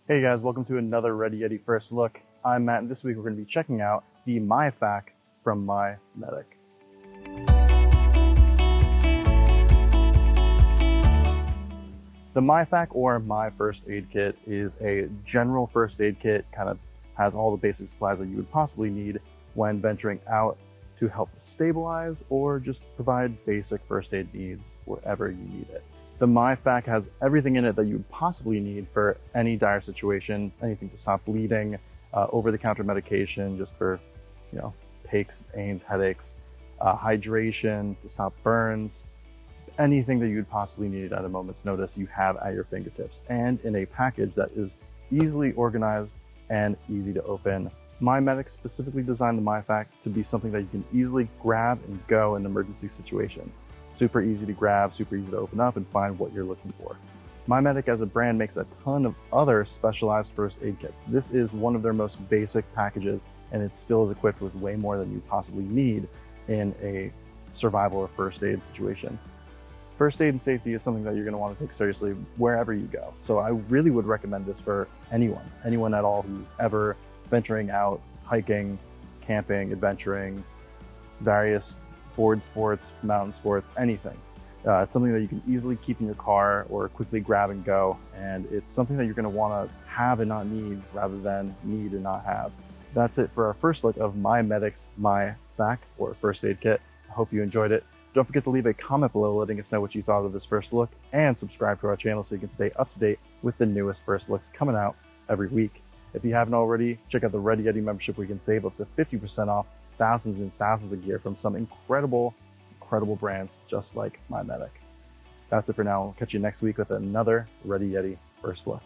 Hey guys, welcome to another Ready Yeti First Look. I'm Matt, and this week we're going to be checking out the MyF.A.K from MyMedic. The MyF.A.K or My First Aid Kit is a general first aid kit, kind of has all the basic supplies that you would possibly need when venturing out to help stabilize or just provide basic first aid needs wherever you need it. The MyF.A.K has everything in it that you would possibly need for any dire situation, anything to stop bleeding, over-the-counter medication just for, aches, pains, headaches, hydration to stop burns, anything that you'd possibly need at a moment's notice you have at your fingertips, and in a package that is easily organized and easy to open. MyMedic specifically designed the MyF.A.K to be something that you can easily grab and go in an emergency situation. Super easy to grab, super easy to open up and find what you're looking for. MyMedic as a brand makes a ton of other specialized first aid kits. This is one of their most basic packages, and it still is equipped with way more than you possibly need in a survival or first aid situation. First aid and safety is something that you're going to want to take seriously wherever you go. So I really would recommend this for anyone at all who's ever venturing out, hiking, camping, adventuring, various board sports, mountain sports, anything. It's something that you can easily keep in your car or quickly grab and go, and it's something that you're going to want to have and not need rather than need and not have. That's it for our first look of MyMedic's MyF.A.K or first aid kit. I hope you enjoyed it. Don't forget to leave a comment below letting us know what you thought of this first look, and subscribe to our channel so you can stay up to date with the newest first looks coming out every week. If you haven't already, check out the Ready Yeti membership where you can save up to 50% off thousands and thousands of gear from some incredible brands just like MyMedic. That's it for now. We'll catch you next week with another Ready Yeti First Look.